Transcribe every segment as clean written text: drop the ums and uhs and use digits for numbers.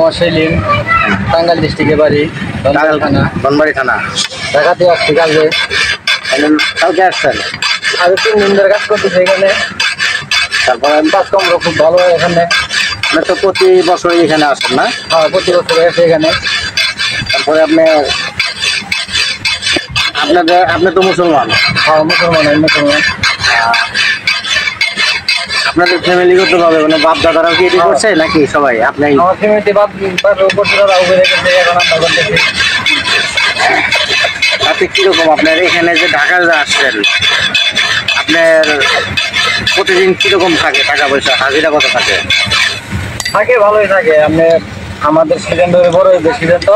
মোহাম্মদ সেলিম, টাঙ্গাইল ডিস্ট্রিক্টে বাড়ি, বনবাড়ি থানা। ঢাকাতে আসছি কালকে। কালকে আসছেন? আগে 3 দিন ধরে কাজ করতেছি এখানে। তারপরে কাজকর্ম খুব ভালো হয় এখানে। আপনি তো প্রতি বছরই এখানে আসেন না? হ্যাঁ, প্রতি বছর আসে এখানে। তারপরে আপনি তো মুসলমান। হ্যাঁ, মুসলমান, আমি মুসলমান। আপনাদের ফ্যামিলিগত ভাবে মানে বাপ দাদারাও কি এটি করছে নাকি সবাই আপনি? আমার ফ্যামিলিতে বাপের উপর তারা উঠে রেখেছে, এখন আমরা করতেছি। তাতে কিরকম আপনার এখানে যে ঢাকা যে আসছেন, আপনার প্রতিদিন কিরকম থাকে টাকা পয়সা, হাজিরা কত থাকে? থাকে, ভালোই থাকে। আপনি আমাদের সিজন ধরে বড় সিজন তো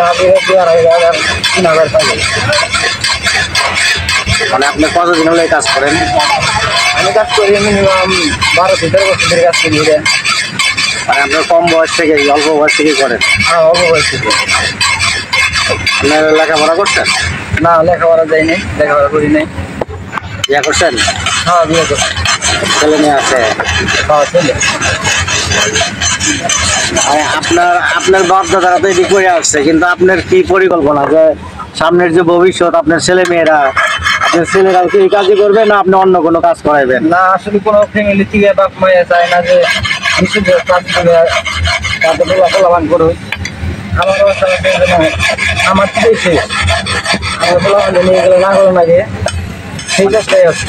হাজিরা 2,500 থাকে। মানে আপনি কতদিন হলে কাজ করেন? আমি কাজ করি মিনিমাম 12-13 বছর ধরে কাজ করি। মানে আপনার কম বয়স থেকে, অল্প বয়স থেকেই করেন? হ্যাঁ, অল্প বয়স থেকে। আপনার লেখাপড়া করছেন? না, লেখাপড়া যায়নি, লেখাপড়া করি নাই। বিয়ে করছেন? হ্যাঁ, বিয়ে করছি। ছেলে মেয়ে আছে? হ্যাঁ, ছেলে। আপনার বাপ দাদারা তো এটি করে আসছে, কিন্তু আপনার কি পরিকল্পনা যে সামনের যে ভবিষ্যৎ, আপনার ছেলে মেয়েরা, আপনার ছেলেরা কি এই কাজই করবে না আপনি অন্য কোনো কাজ করাইবেন? না, আসলে কোনো ফ্যামিলি থেকে বাপ মায়া চায় না যে বিশুদ্ধ কাজ করে তাদের পোলাপান করুক। আমার অবস্থা আমার থেকেই শেষ। আমার পোলাপান নিয়ে গেলে না করো নাকি সেই কাজটাই আছে।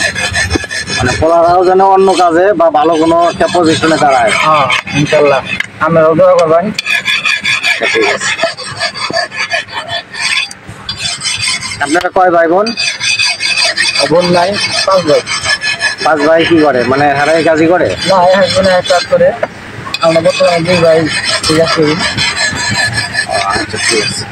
মানে পোলারাও যেন অন্য কাজে বা ভালো কোনো একটা পজিশনে দাঁড়ায়। হ্যাঁ, ইনশাল্লাহ আপনারাও দোয়া করবেন। ঠিক আছে। আপনারা কয় ভাই বোন? বোন নাই, 5 ভাই। 5 ভাই কি করে, মানে হারাই কাজই করে? না, এক বোনে এক কাজ করে। আমরা বর্তমানে 2 ভাই ঠিক আছে। আচ্ছা, ঠিক আছে।